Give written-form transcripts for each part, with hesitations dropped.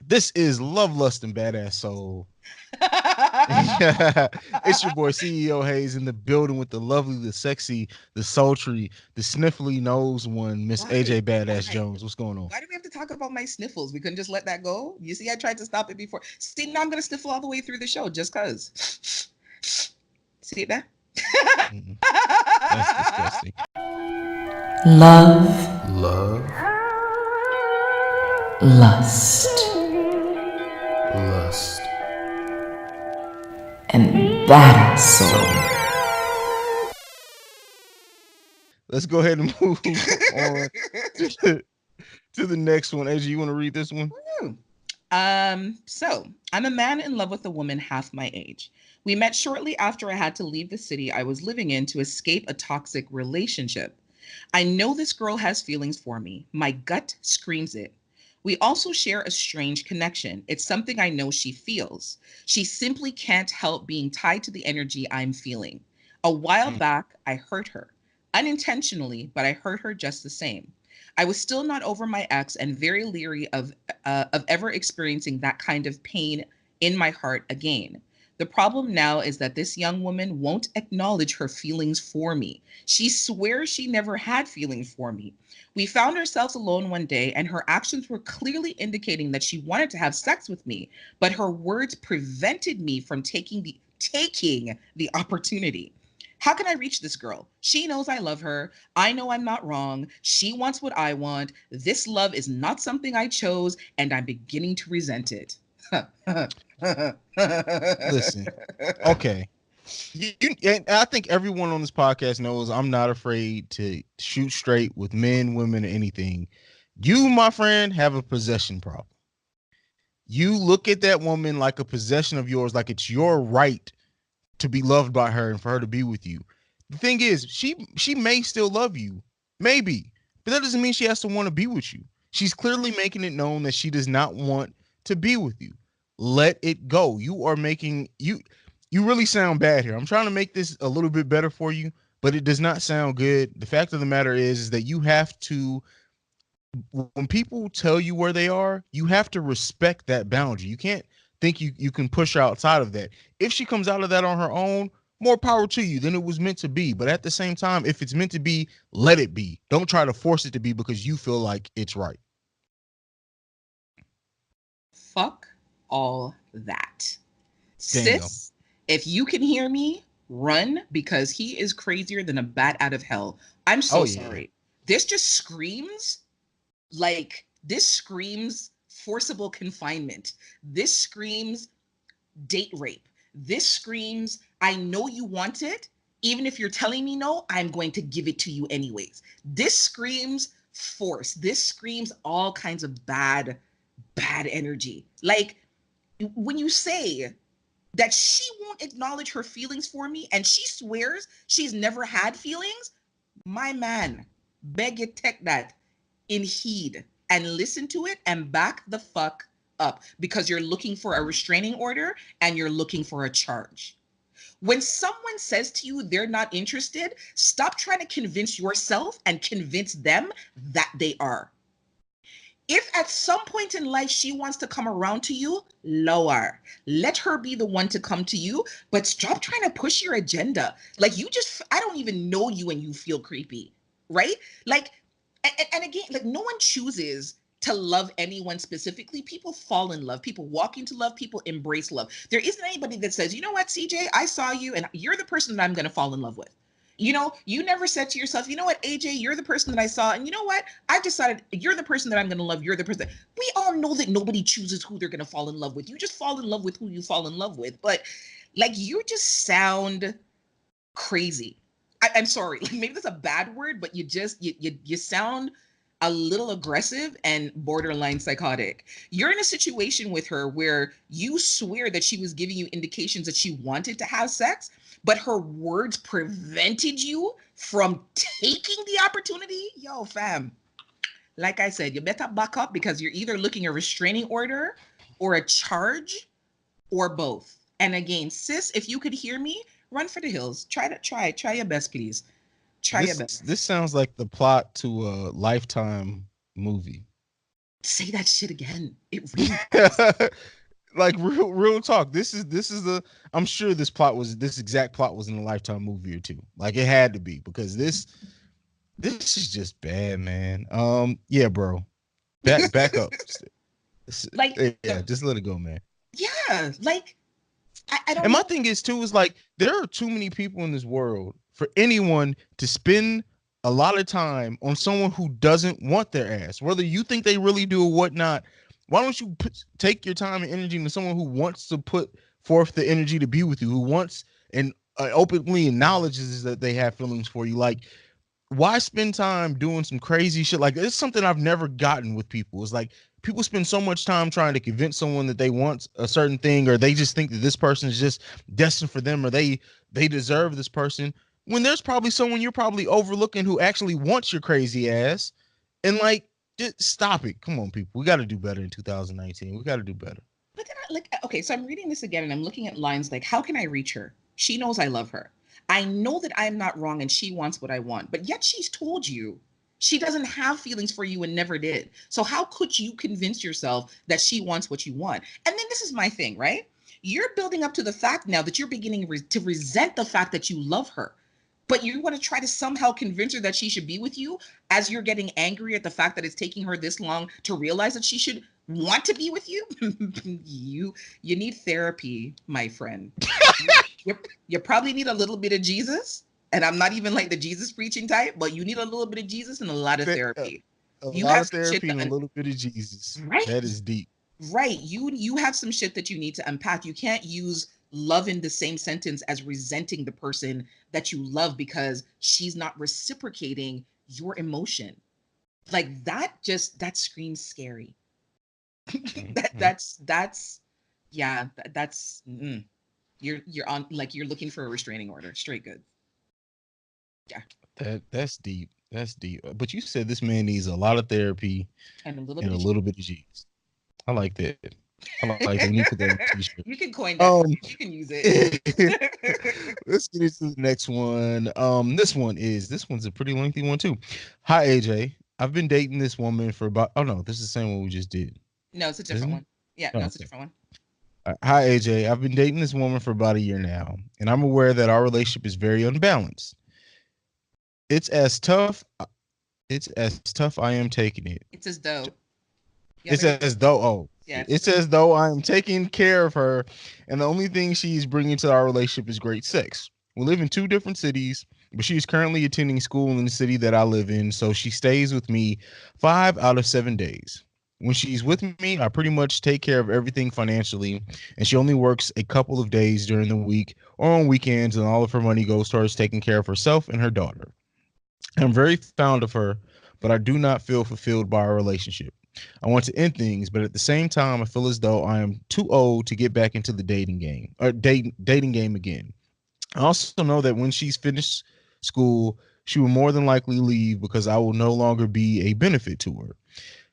This is Love, Lust, and Badass Soul. It's your boy CEO Haize in the building with the lovely, the sexy, the sultry, the sniffly nose one, Miss Why? AJ BadAss Why? Jones. What's going on? Why do we have to talk about my sniffles? We couldn't just let that go. You see, I tried to stop it before. See, now I'm gonna sniffle all the way through the show just cause. See that? Mm-mm. That's disgusting. Love, Love, lust, lust, and badass soul. Let's go ahead and move on to the next one. AJ, you want to read this one? So I'm a man in love with a woman half my age. We met shortly after I had to leave the city I was living in to escape a toxic relationship. I know this girl has feelings for me. My gut screams it. We also share a strange connection. It's something I know she feels. She simply can't help being tied to the energy I'm feeling. A while Mm. back, I hurt her. Unintentionally, but I hurt her just the same. I was still not over my ex and very leery of ever experiencing that kind of pain in my heart again. The problem now is that this young woman won't acknowledge her feelings for me. She swears she never had feelings for me. We found ourselves alone one day, and her actions were clearly indicating that she wanted to have sex with me, but her words prevented me from taking the opportunity. How can I reach this girl? She knows I love her. I know I'm not wrong. She wants what I want. This love is not something I chose, and I'm beginning to resent it. Listen, okay. And I think everyone on this podcast knows I'm not afraid to shoot straight with men, women, or anything. You, my friend, have a possession problem. You look at that woman like a possession of yours, like it's your right to be loved by her and for her to be with you. The thing is, she may still love you, maybe, but that doesn't mean she has to want to be with you. She's clearly making it known that she does not want to be with you. Let it go. You are making you really sound bad here. I'm trying to make this a little bit better for you, but it does not sound good. The fact of the matter is that you have to, when people tell you where they are, you have to respect that boundary. You can't think you can push her outside of that. If she comes out of that on her own, more power to you. Then it was meant to be. But at the same time, if it's meant to be, let it be. Don't try to force it to be because you feel like it's right. Fuck all that. Damn. Sis, if you can hear me, run because he is crazier than a bat out of hell. I'm Oh so yeah. sorry. This just screams this screams forcible confinement. This screams date rape. This screams, I know you want it. Even if you're telling me no, I'm going to give it to you anyways. This screams force. This screams all kinds of bad energy. Like when you say that she won't acknowledge her feelings for me and she swears she's never had feelings, my man, beg you take that in heed and listen to it and back the fuck up because you're looking for a restraining order and you're looking for a charge. When someone says to you they're not interested, stop trying to convince yourself and convince them that they are. If at some point in life she wants to come around to you, lower. Let her be the one to come to you, but stop trying to push your agenda. Like you just, I don't even know you and you feel creepy, right? Like, and again, like no one chooses to love anyone specifically. People fall in love. People walk into love. People embrace love. There isn't anybody that says, you know what, CJ, I saw you and you're the person that I'm going to fall in love with. You know, you never said to yourself, you know what, AJ, you're the person that I saw. And you know what? I've decided you're the person that I'm going to love. You're the person. We all know that nobody chooses who they're going to fall in love with. You just fall in love with who you fall in love with. But like, you just sound crazy. I'm sorry. Like, maybe that's a bad word, but you sound a little aggressive and borderline psychotic. You're in a situation with her where you swear that she was giving you indications that she wanted to have sex, but her words prevented you from taking the opportunity. Yo, fam, like I said, you better back up because you're either looking a restraining order or a charge or both. And again, sis, if you could hear me, run for the hills. Try your best, please. Try your This best. this sounds like the plot to a Lifetime movie. say that shit again. It really does. Like real talk. This is the. I'm sure this exact plot was in a Lifetime movie or two. Like it had to be because this is just bad, man. Yeah, bro. Back up. Like, Yeah, just let it go, man. yeah, like I don't And my know. thing is too is like there are too many people in this world for anyone to spend a lot of time on someone who doesn't want their ass, whether you think they really do or whatnot. Why don't you take your time and energy into someone who wants to put forth the energy to be with you, who wants and openly acknowledges that they have feelings for you? Like, why spend time doing some crazy shit? Like it's something I've never gotten with people. It's like people spend so much time trying to convince someone that they want a certain thing, or they just think that this person is just destined for them, or they deserve this person. When there's probably someone you're probably overlooking who actually wants your crazy ass, and like, just stop it. Come on, people. We got to do better in 2019. We got to do better. But then like, okay, so I'm reading this again and I'm looking at lines like, how can I reach her? She knows I love her. I know that I'm not wrong and she wants what I want, but yet she's told you she doesn't have feelings for you and never did. So how could you convince yourself that she wants what you want? And then this is my thing, right? You're building up to the fact now that you're beginning to resent the fact that you love her, but you want to try to somehow convince her that she should be with you as you're getting angry at the fact that it's taking her this long to realize that she should want to be with you. You need therapy, my friend. You probably need a little bit of Jesus, and I'm not even like the Jesus preaching type, but you need a little bit of Jesus and a lot of therapy. A You lot have of some shit therapy and a to little bit of Jesus. right, That is deep. right. You have some shit that you need to unpack. You can't use love in the same sentence as resenting the person that you love because she's not reciprocating your emotion. Like that screams scary. Mhm. That's yeah, that's you're on like you're looking for a restraining order. Straight good. Yeah. That's deep. That's deep. But you said this man needs a lot of therapy And a little and bit a of little bit of Jesus. I like that. I like that. We need to put that on a t-shirt. you can coin that Um, phrase. You can use it. let's get into the next one. This one's a pretty lengthy one too. Hi AJ. I've been dating this woman for about oh no, this is the same one we just did, No, it's a different isn't it? one. Yeah, Oh, no, it's a okay. different one. Hi AJ. I've been dating this woman for about a year now, and I'm aware that our relationship is very unbalanced. It's as tough. It's as tough. I am taking it. It's as though. Yeah, It's there we go. as though Yeah, it's it's as though I am taking care of her, and the only thing she's bringing to our relationship is great sex. We live in two different cities, but she is currently attending school in the city that I live in, so she stays with me 5 out of 7 days. When she's with me, I pretty much take care of everything financially, and she only works a couple of days during the week or on weekends, and all of her money goes towards taking care of herself and her daughter. I'm very fond of her, but I do not feel fulfilled by our relationship. I want to end things, but at the same time, I feel as though I am too old to get back into the dating game or dating game again. I also know that when she's finished school, she will more than likely leave because I will no longer be a benefit to her.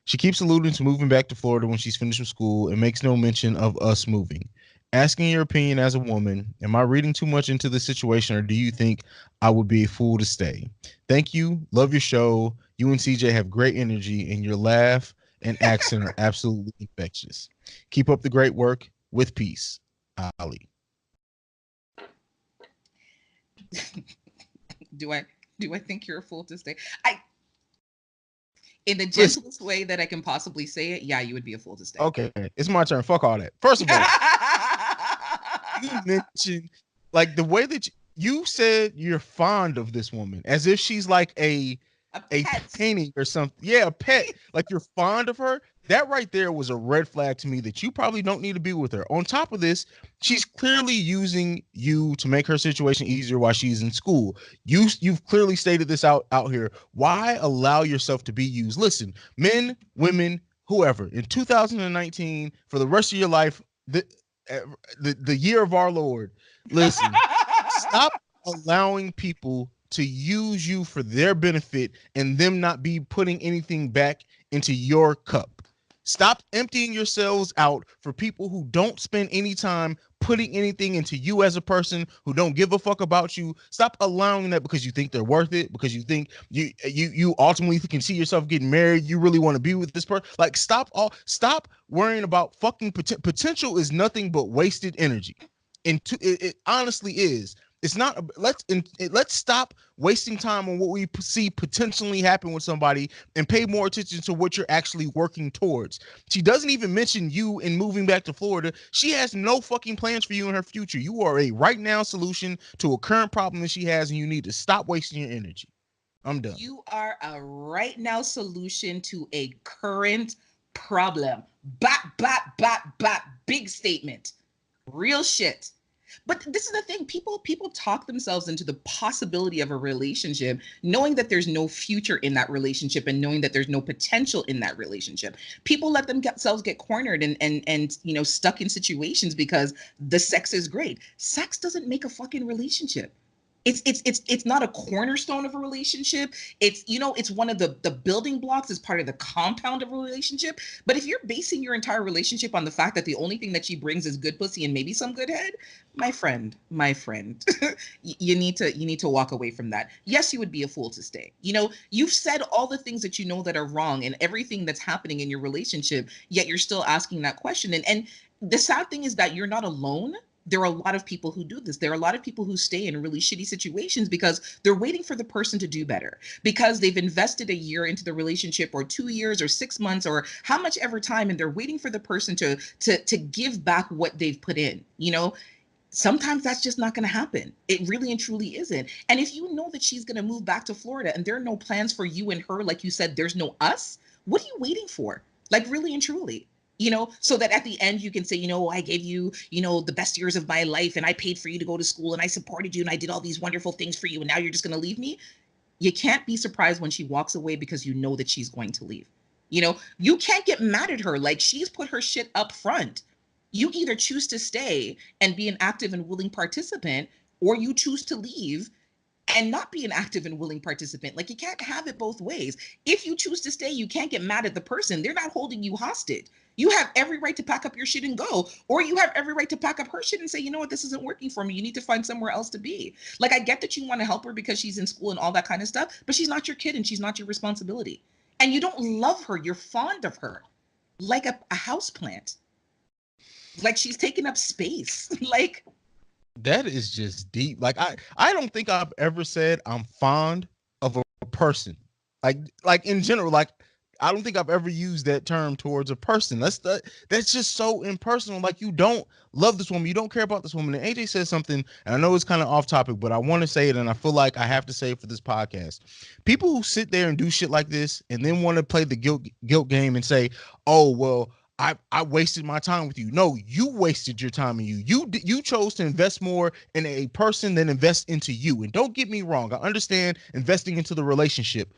She keeps alluding to moving back to Florida when she's finished with school and makes no mention of us moving. Asking your opinion as a woman, am I reading too much into the situation or do you think I would be a fool to stay? Thank you. Love your show. You and CJ have great energy and your laugh and accent are absolutely infectious. Keep up the great work. With peace. Ali. do I do I think you're a fool to stay? I in the Listen, gentlest way that I can possibly say it, yeah, you would be a fool to stay. okay, it's my turn. Fuck all that. First of all, you mentioned like the way that you said you're fond of this woman as if she's like A a pet. painting or something. Yeah, a pet. Like you're fond of her. That right there was a red flag to me that you probably don't need to be with her. On top of this, she's clearly using you to make her situation easier while she's in school. You've clearly stated this out here. Why allow yourself to be used? Listen, men, women, whoever, in 2019, for the rest of your life, the the year of our Lord, listen, stop allowing people to use you for their benefit and them not be putting anything back into your cup. Stop emptying yourselves out for people who don't spend any time putting anything into you as a person, who don't give a fuck about you. Stop allowing that because you think they're worth it, because you think you ultimately can see yourself getting married. You really want to be with this person. Like stop worrying about fucking potential is nothing but wasted energy. And it honestly is. It's not. Let's stop wasting time on what we see potentially happen with somebody and pay more attention to what you're actually working towards. She doesn't even mention you in moving back to Florida. She has no fucking plans for you in her future. You are a right now solution to a current problem that she has, and you need to stop wasting your energy. I'm done. You are a right now solution to a current problem. Bap, bap, bap, bap. Big statement. Real shit. But this is the thing, people talk themselves into the possibility of a relationship knowing that there's no future in that relationship and knowing that there's no potential in that relationship. People let themselves get cornered and stuck in situations because the sex is great. Sex doesn't make a fucking relationship. It's not a cornerstone of a relationship. It's one of the building blocks as part of the compound of a relationship. But if you're basing your entire relationship on the fact that the only thing that she brings is good pussy and maybe some good head, my friend, you need to walk away from that. Yes, you would be a fool to stay. You've said all the things that you know that are wrong and everything that's happening in your relationship, yet you're still asking that question. And the sad thing is that you're not alone. There are a lot of people who do this. There are a lot of people who stay in really shitty situations because they're waiting for the person to do better, because they've invested a year into the relationship or 2 years or 6 months or how much ever time, and they're waiting for the person to give back what they've put in. Sometimes that's just not going to happen. It really and truly isn't. And if you know that she's going to move back to Florida and there are no plans for you and her, like you said, there's no us, what are you waiting for? Like, really and truly. So that at the end you can say, I gave you, the best years of my life and I paid for you to go to school and I supported you and I did all these wonderful things for you and now you're just going to leave me. You can't be surprised when she walks away because you know that she's going to leave. You can't get mad at her. Like, she's put her shit up front. You either choose to stay and be an active and willing participant, or you choose to leave and not be an active and willing participant. Like, you can't have it both ways. If you choose to stay, you can't get mad at the person. They're not holding you hostage. You have every right to pack up your shit and go, or you have every right to pack up her shit and say, you know what, this isn't working for me. You need to find somewhere else to be. Like, I get that you want to help her because she's in school and all that kind of stuff, but she's not your kid and she's not your responsibility. And you don't love her. You're fond of her, like a house plant. Like, she's taking up space. Like, That is just deep. Like I don't think I've ever said I'm fond of a person. Like in general, like I don't think I've ever used that term towards a person. That's just so impersonal. Like, you don't love this woman, you don't care about this woman. And AJ says something, and I know it's kind of off topic, but I want to say it, and I feel like I have to say it for this podcast. People who sit there and do shit like this, and then want to play the guilt game and say, "Oh well, I wasted my time with you." No, you wasted your time in you. You chose to invest more in a person than invest into you. And don't get me wrong, I understand investing into the relationship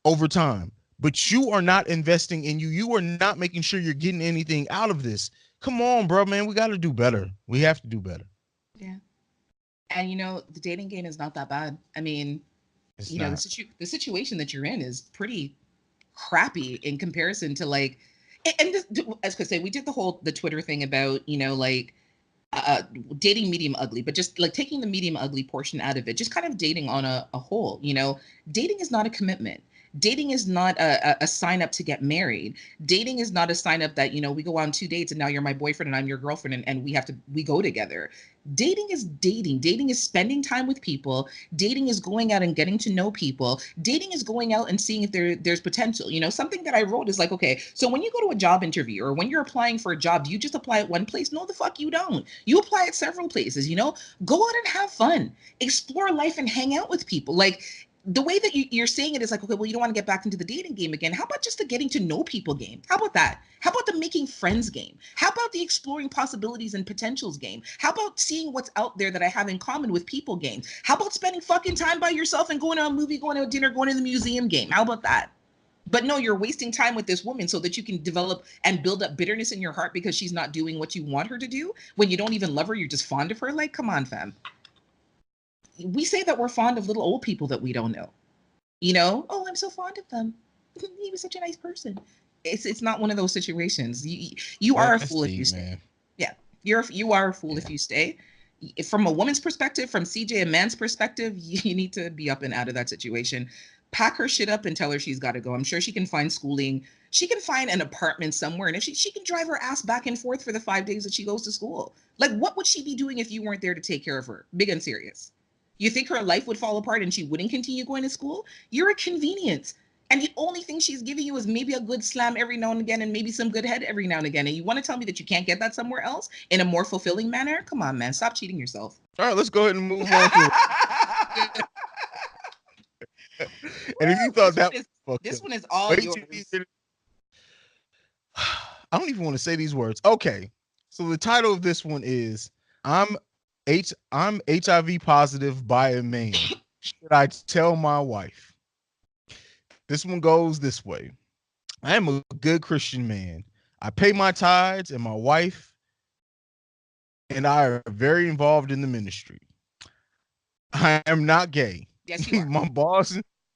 over time, but you are not investing in you. You are not making sure you're getting anything out of this. Come on, bro, man, we got to do better. We have to do better. yeah. And the dating game is not that bad. I mean, It's the not. situation that you're in is pretty crappy in comparison to, like, and this, as I could say, we did the Twitter thing about, like, dating medium ugly, but just like taking the medium ugly portion out of it, just kind of dating on a whole. Dating is not a commitment. Dating is not a sign up to get married. Dating is not a sign up that, we go on 2 dates and now you're my boyfriend and I'm your girlfriend, and we go together. Dating is dating. Dating is spending time with people. Dating is going out and getting to know people. Dating is going out and seeing if there's potential. Something that I wrote is like, okay, so when you go to a job interview or when you're applying for a job, do you just apply at one place? No, the fuck you don't. You apply at several places. Go out and have fun, explore life, and hang out with people. Like, the way that you're saying it is like, okay, well, you don't want to get back into the dating game again. How about just the getting to know people game? How about that? How about the making friends game? How about the exploring possibilities and potentials game? How about seeing what's out there that I have in common with people game? How about spending fucking time by yourself and going to a movie, going to a dinner, going to the museum game? How about that? But no, you're wasting time with this woman so that you can develop and build up bitterness in your heart because she's not doing what you want her to do when you don't even love her. You're just fond of her. Like, come on, fam. We say that we're fond of little old people that we don't know. Oh, I'm so fond of them. He was such a nice person. it's not one of those situations. You are a That's fool if you deep, stay. man. Yeah, you are a fool Yeah. if you stay. From a woman's perspective, from CJ a man's perspective, you need to be up and out of that situation. Pack her shit up and tell her she's got to go. I'm sure she can find schooling. She can find an apartment somewhere, and if she can drive her ass back and forth for the 5 days that she goes to school. Like, what would she be doing if you weren't there to take care of her? Big and serious. You think her life would fall apart and she wouldn't continue going to school? You're a convenience. And the only thing she's giving you is maybe a good slam every now and again and maybe some good head every now and again. And you want to tell me that you can't get that somewhere else in a more fulfilling manner? Come on, man. Stop cheating yourself. All right, let's go ahead and move on to. And if you thought that was fucked this up, one is all wait yours. till you hear. I don't even want to say these words. Okay, so the title of this one is I'm I'm HIV positive by a man. Should I tell my wife? This one goes this way. I am a good Christian man. I pay my tithes, and my wife and I are very involved in the ministry. I am not gay. Yes, you are.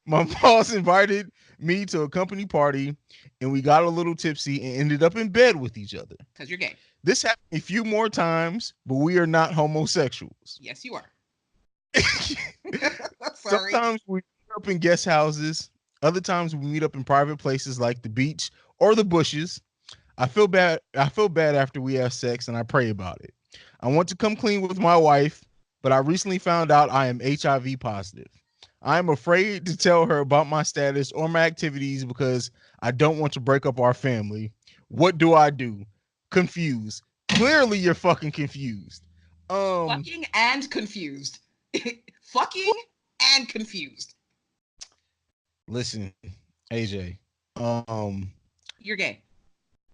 My boss invited me to a company party, and we got a little tipsy and ended up in bed with each other. Because you're gay. This happened a few more times, but we are not homosexuals. Yes, you are. Sorry. Sometimes we meet up in guest houses. Other times we meet up in private places like the beach or the bushes. I feel bad after we have sex, and I pray about it. I want to come clean with my wife, but I recently found out I am HIV positive. I am afraid to tell her about my status or my activities because I don't want to break up our family. What do I do? Confused. Clearly you're fucking confused. Fucking and confused. Fucking and confused. Listen, AJ. You're gay.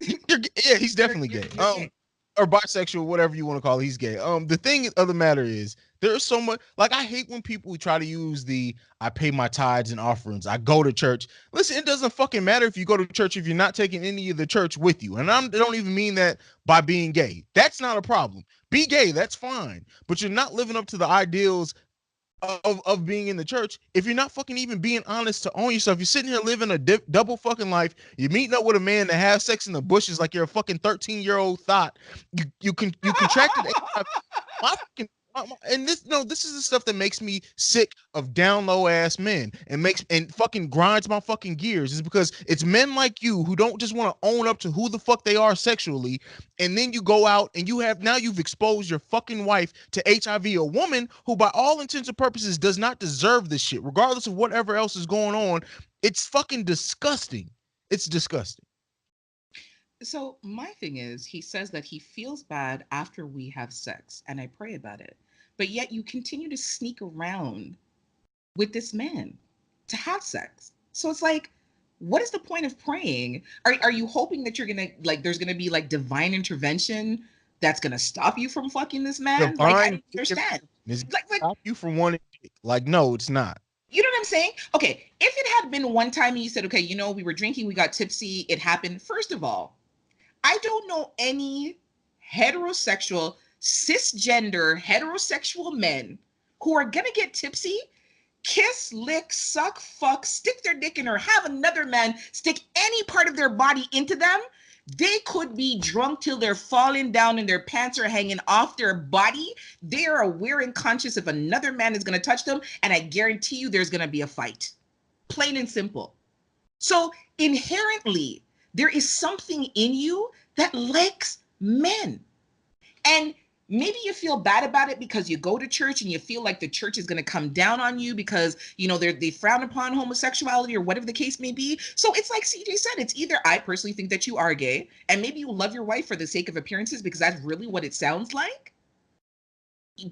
Yeah, he's definitely gay. You're gay. Or bisexual, whatever you want to call it, he's gay. The thing of the matter is, there's so much. Like, I hate when people try to use the "I pay my tithes and offerings, I go to church." Listen, it doesn't fucking matter if you go to church if you're not taking any of the church with you. And I don't even mean that by being gay. That's not a problem. Be gay, that's fine. But you're not living up to the ideals of being in the church if you're not fucking even being honest to own yourself. You're sitting here living a double fucking life. You're meeting up with a man to have sex in the bushes like you're a fucking 13-year-old thought. You contracted HIV. And this is the stuff that makes me sick of down low ass men and fucking grinds my fucking gears, is because it's men like you who don't just want to own up to who the fuck they are sexually, and then you go out and you've exposed your fucking wife to HIV, a woman who by all intents and purposes does not deserve this shit, regardless of whatever else is going on. It's fucking disgusting. It's disgusting. So my thing is, he says that he feels bad after we have sex, and I pray about it. But yet you continue to sneak around with this man to have sex. So it's like, what is the point of praying? Are you hoping that you're gonna, like, there's gonna be like divine intervention that's gonna stop you from fucking this man? Like, I don't understand. Like stop you from wanting. Like, no, it's not. You know what I'm saying? Okay, if it had been one time and you said, okay, we were drinking, we got tipsy, it happened. First of all, I don't know any heterosexual, cisgender, heterosexual men who are gonna get tipsy, kiss, lick, suck, fuck, stick their dick in, or have another man stick any part of their body into them. They could be drunk till they're falling down and their pants are hanging off their body. They are aware and conscious if another man is gonna touch them, and I guarantee you there's gonna be a fight. Plain and simple. So inherently, there is something in you that likes men. And maybe you feel bad about it because you go to church and you feel like the church is going to come down on you because, they frown upon homosexuality or whatever the case may be. So it's like CJ said, it's either I personally think that you are gay and maybe you love your wife for the sake of appearances because that's really what it sounds like.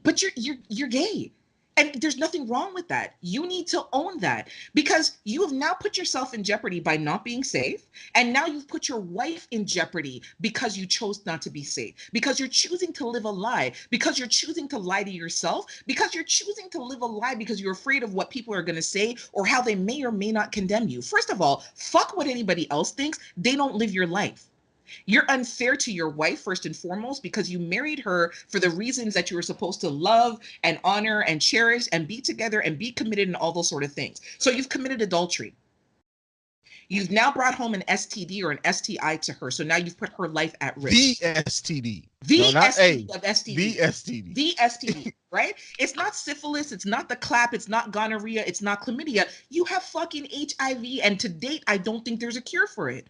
But you're gay. And there's nothing wrong with that. You need to own that because you have now put yourself in jeopardy by not being safe. And now you've put your wife in jeopardy because you chose not to be safe, because you're choosing to live a lie, because you're choosing to lie to yourself, because you're choosing to live a lie because you're afraid of what people are going to say or how they may or may not condemn you. First of all, fuck what anybody else thinks. They don't live your life. You're unfair to your wife, first and foremost, because you married her for the reasons that you were supposed to love and honor and cherish and be together and be committed and all those sort of things. So you've committed adultery. You've now brought home an STD or an STI to her. So now you've put her life at risk. The STD. The No, not STD A. of STD. The STD. The STD, right? It's not syphilis. It's not the clap. It's not gonorrhea. It's not chlamydia. You have fucking HIV. And to date, I don't think there's a cure for it.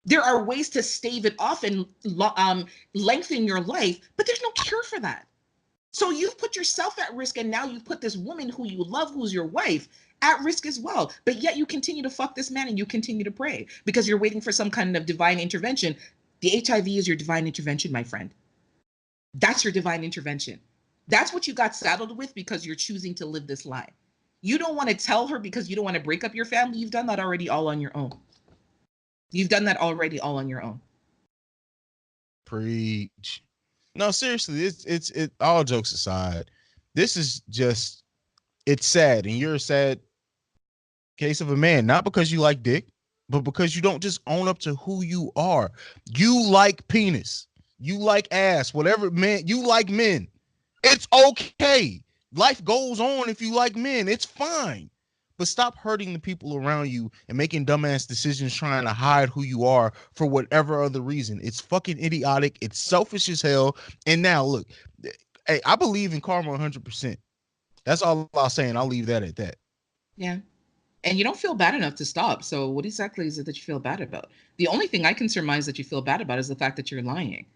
There are ways to stave it off and lengthen your life, but there's no cure for that. So you've put yourself at risk, and now you've put this woman who you love, who's your wife, at risk as well. But yet you continue to fuck this man and you continue to pray because you're waiting for some kind of divine intervention. The HIV is your divine intervention, my friend. That's your divine intervention. That's what you got saddled with because you're choosing to live this lie. You don't want to tell her because you don't want to break up your family. You've done that already all on your own. You've done that already all on your own. Preach. No, seriously, it's all jokes aside. This is just, it's sad, and you're a sad case of a man, not because you like dick, but because you don't just own up to who you are. You like penis, you like ass, whatever, man, you like men. It's okay. Life goes on if you like men. It's fine. But stop hurting the people around you and making dumbass decisions trying to hide who you are for whatever other reason. It's fucking idiotic. It's selfish as hell. And now look, hey, I believe in karma 100%. That's all I'll say, and I'll leave that at that. Yeah. And you don't feel bad enough to stop. So what exactly is it that you feel bad about? The only thing I can surmise that you feel bad about is the fact that you're lying.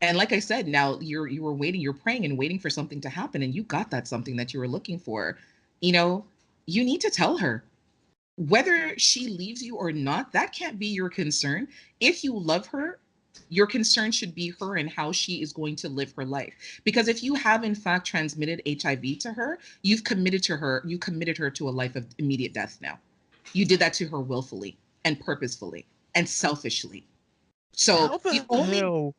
And like I said, now you were waiting, you're praying and waiting for something to happen, and you got that something that you were looking for. You know, you need to tell her. Whether she leaves you or not, that can't be your concern. If you love her, your concern should be her and how she is going to live her life. Because if you have in fact transmitted HIV to her, you committed her to a life of immediate death now. You did that to her willfully and purposefully and selfishly. So How the hell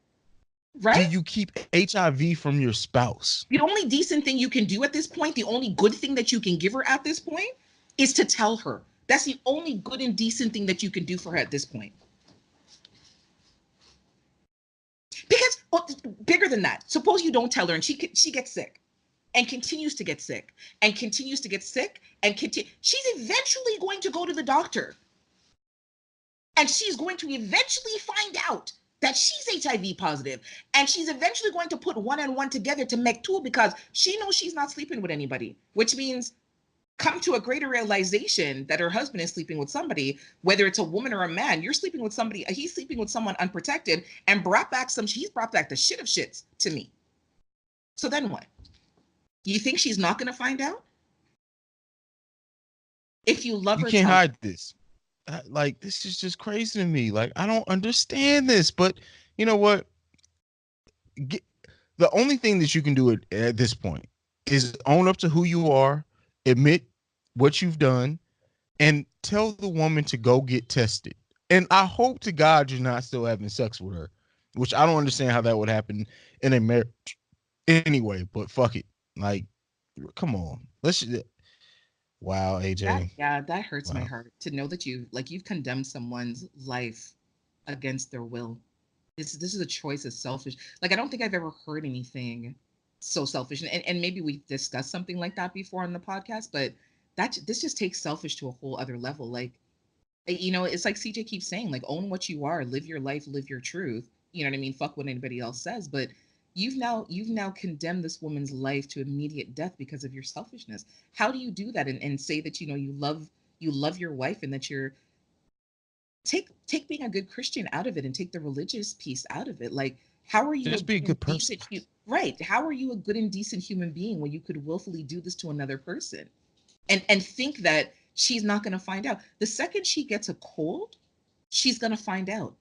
right? do you keep HIV from your spouse? The only decent thing you can do at this point, the only good thing that you can give her at this point is to tell her. That's the only good and decent thing that you can do for her at this point. Because bigger than that, suppose you don't tell her and she gets sick and continues to get sick and continues to get sick and she's eventually going to go to the doctor. And she's going to eventually find out that she's HIV positive. And she's eventually going to put one and one together to make two because she knows she's not sleeping with anybody, which means come to a greater realization that her husband is sleeping with somebody, whether it's a woman or a man. You're sleeping with somebody, he's sleeping with someone unprotected, and he's brought back the shit of shits to me. So then what? You think she's not going to find out? If you love her, you can't hide this. Like, this is just crazy to me. Like, I don't understand this, but you know what? The only thing that you can do at this point is own up to who you are, admit what you've done, and tell the woman to go get tested. And I hope to God you're not still having sex with her, which I don't understand how that would happen in a marriage anyway, but fuck it. Like, come on. Wow, AJ. That hurts my Wow. heart to know that you've condemned someone's life against their will. This is a choice that's selfish. Like, I don't think I've ever heard anything so selfish. And maybe we've discussed something like that before on the podcast, but this just takes selfish to a whole other level. Like, it's like CJ keeps saying, like, own what you are, live your life, live your truth. You know what I mean? Fuck what anybody else says. But you've now condemned this woman's life to immediate death because of your selfishness. How do you do that and say that you love your wife and that you're take being a good Christian out of it and take the religious piece out of it? Like, how are you Just be a good person. right? How are you a good and decent human being when you could willfully do this to another person and think that she's not going to find out? The second she gets a cold, she's going to find out.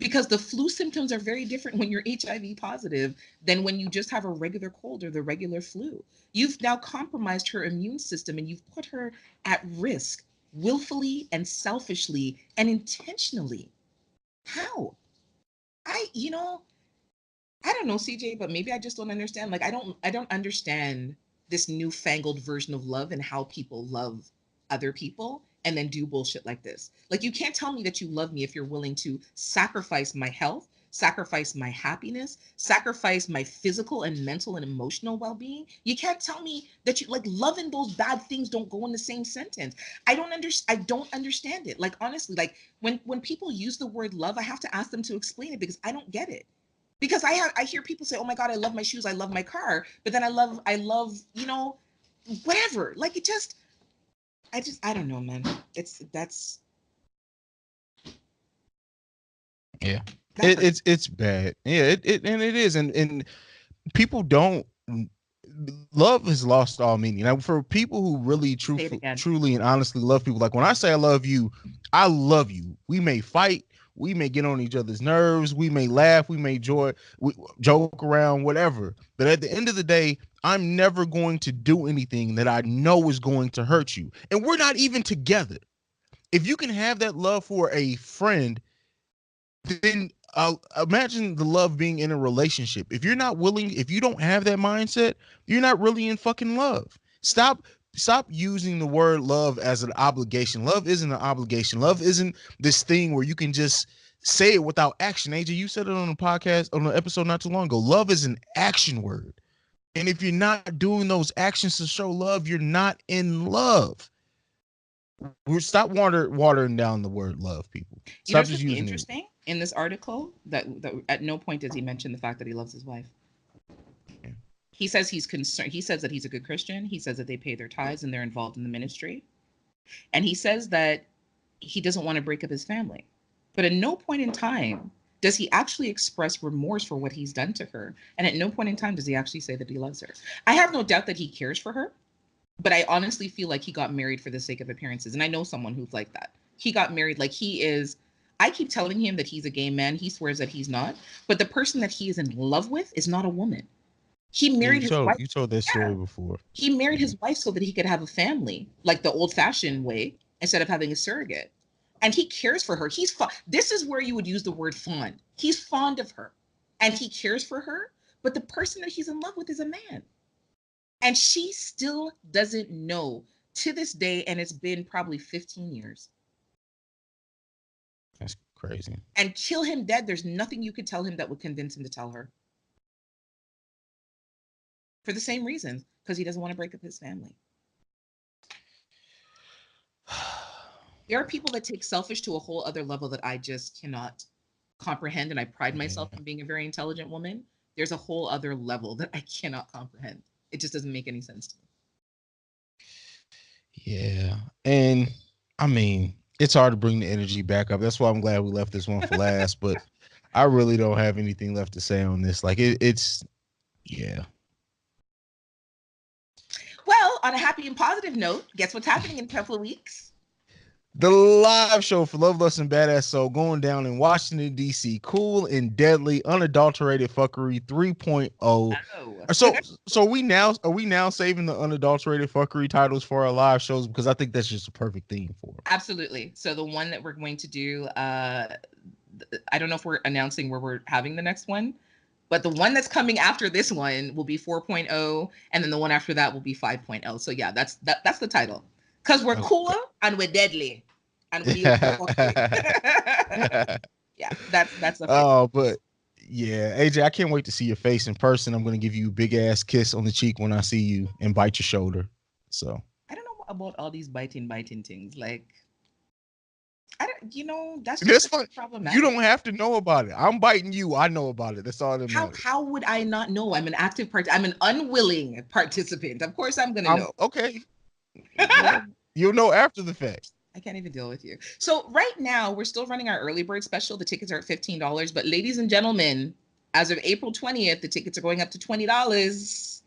Because the flu symptoms are very different when you're HIV positive than when you just have a regular cold or the regular flu. You've now compromised her immune system and you've put her at risk willfully and selfishly and intentionally. How? I don't know, CJ, but maybe I just don't understand. Like, I don't understand this newfangled version of love and how people love other people and then do bullshit like this. Like, you can't tell me that you love me if you're willing to sacrifice my health, sacrifice my happiness, sacrifice my physical and mental and emotional well-being. You can't tell me that you like love and those bad things don't go in the same sentence. I don't understand it. Like honestly, like when people use the word love, I have to ask them to explain it because I don't get it. Because I hear people say, "Oh my God, I love my shoes, I love my car," but then I love, whatever. Like I don't know, man. That's Yeah. that hurts. It's bad. Yeah, and it is. And people don't love has lost all meaning. Now, for people who really Say it again. truly and honestly love people, like when I say I love you. We may fight, we may get on each other's nerves, we may laugh, we joke around, whatever. But at the end of the day, I'm never going to do anything that I know is going to hurt you. And we're not even together. If you can have that love for a friend, then imagine the love being in a relationship. If you're not willing, if you don't have that mindset, you're not really in fucking love. Stop using the word love as an obligation. Love isn't an obligation. Love isn't this thing where you can just say it without action. AJ, you said it on the podcast, on the episode not too long ago. Love is an action word. And if you're not doing those actions to show love, you're not in love. Stop watering down the word love, people. You know Stop what's just really using it. interesting in this article? That at no point does he mention the fact that he loves his wife. Yeah. He says he's concerned. He says that he's a good Christian. He says that they pay their tithes and they're involved in the ministry. And he says that he doesn't want to break up his family. But at no point in time does he actually express remorse for what he's done to her. And at no point in time does he actually say that he loves her. I have no doubt that he cares for her, but I honestly feel like he got married for the sake of appearances. And I know someone who's like that. He got married like he is. I keep telling him that he's a gay man. He swears that he's not. But the person that he is in love with is not a woman. He Yeah, married his wife. you told that Yeah. story before. He married Yeah. his wife so that he could have a family, like the old-fashioned way, instead of having a surrogate. And he cares for her. This is where you would use the word fond. He's fond of her, and he cares for her. But the person that he's in love with is a man, and she still doesn't know to this day. And it's been probably 15 years. That's crazy. And kill him dead. There's nothing you could tell him that would convince him to tell her. For the same reason, because he doesn't want to break up his family. There are people that take selfish to a whole other level that I just cannot comprehend. And I pride myself Yeah. in being a very intelligent woman. There's a whole other level that I cannot comprehend. It just doesn't make any sense to me. Yeah. And I mean, it's hard to bring the energy back up. That's why I'm glad we left this one for last. But I really don't have anything left to say on this. Like it's yeah. Well, on a happy and positive note, guess what's happening in a couple of weeks? The live show for Love, Lust, and Badass Soul going down in Washington, D.C. Cool and deadly, unadulterated fuckery 3.0. Oh. So are we now saving the unadulterated fuckery titles for our live shows? Because I think that's just a perfect theme for them. Absolutely. So the one that we're going to do, I don't know if we're announcing where we're having the next one, but the one that's coming after this one will be 4.0, and then the one after that will be 5.0. So yeah, that's the title. Because we're cool and we're deadly. And we use Yeah, that's the oh, but yeah, AJ, I can't wait to see your face in person. I'm gonna give you a big ass kiss on the cheek when I see you and bite your shoulder. So I don't know about all these biting things. Like I don't, that's that's just fun. problematic. You don't have to know about it. I'm biting you. I know about it. That's all that matters. How would I not know? I'm an active part. I'm an unwilling participant. Of course, I'm gonna know. Okay. Well, you'll know after the fact. I can't even deal with you. So right now, we're still running our early bird special. The tickets are at $15. But ladies and gentlemen, as of April 20th, the tickets are going up to $20.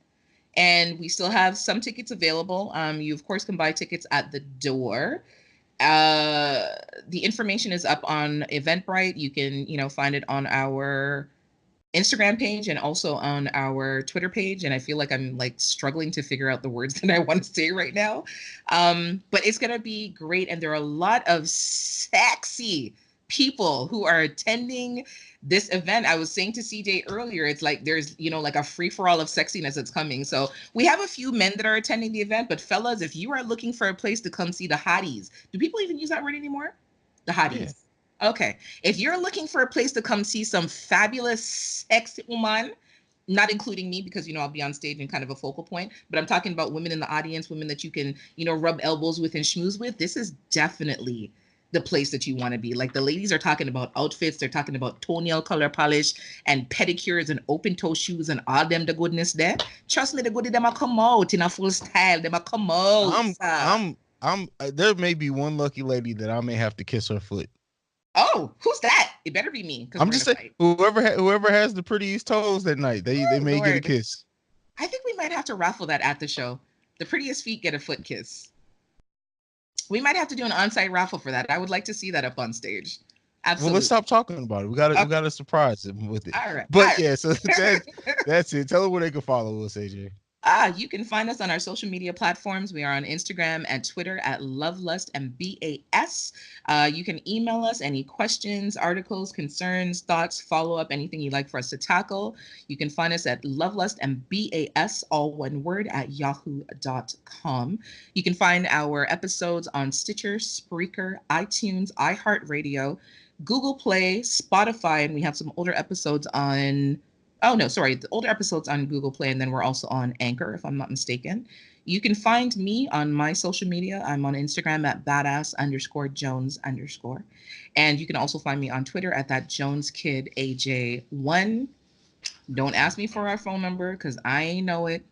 And we still have some tickets available. You, of course, can buy tickets at the door. The information is up on Eventbrite. You can, find it on our Instagram page and also on our Twitter page. And I feel like I'm like struggling to figure out the words that I want to say right now. But it's going to be great. And there are a lot of sexy people who are attending this event. I was saying to CJ earlier, it's like there's, like a free for all of sexiness that's coming. So we have a few men that are attending the event, but fellas, if you are looking for a place to come see the hotties, do people even use that word anymore? The hotties. Yeah. Okay. If you're looking for a place to come see some fabulous, sexy woman, not including me because I'll be on stage and kind of a focal point, but I'm talking about women in the audience, women that you can rub elbows with and schmooze with. This is definitely the place that you want to be. Like, the ladies are talking about outfits, they're talking about toenail color polish and pedicures and open toe shoes and all them the goodness there. Trust me, the goodie them a come out in a full style. Them a come out. There may be one lucky lady that I may have to kiss her foot. Oh, who's that? It better be me because I'm we're in just a saying, fight. whoever has the prettiest toes that night, they Oh, may get a Lord. kiss. I think we might have to raffle that at the show. The prettiest feet get a foot kiss. We might have to do an on-site raffle for that. I would like to see that up on stage. Well, let's Absolutely. stop talking about it. We got to surprise them with it. All right. All But right. yeah, so that's it. Tell them where they can follow us, AJ. You can find us on our social media platforms. We are on Instagram and Twitter at Lovelust and BAS. You can email us any questions, articles, concerns, thoughts, follow up, anything you'd like for us to tackle. You can find us at Lovelust and BAS, all one word, at yahoo.com. You can find our episodes on Stitcher, Spreaker, iTunes, iHeartRadio, Google Play, Spotify, and we have some older episodes on the older episodes on Google Play, and then we're also on Anchor, if I'm not mistaken. You can find me on my social media. I'm on Instagram at badass_Jones_. And you can also find me on Twitter at that Jones Kid AJ1. Don't ask me for our phone number because I ain't know it.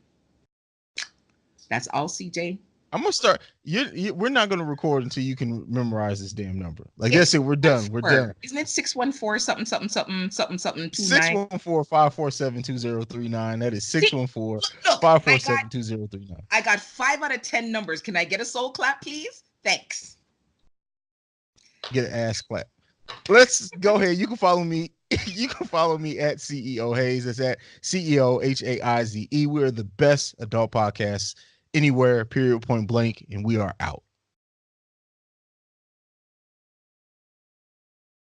That's all, CJ. I'm gonna start. We're not gonna record until you can memorize this damn number. Like, that's it. We're done. We're done. Isn't it 614 something something something something something 29? 614-547-2039. That is See, 614-547-2039. I got 5 out of 10 numbers. Can I get a soul clap, please? Thanks. Get an ass clap. Let's go ahead. You can follow me. You can follow me at CEO Haize. That's at CEOHAIZE. We're the best adult podcast anywhere, period, point blank, and we are out.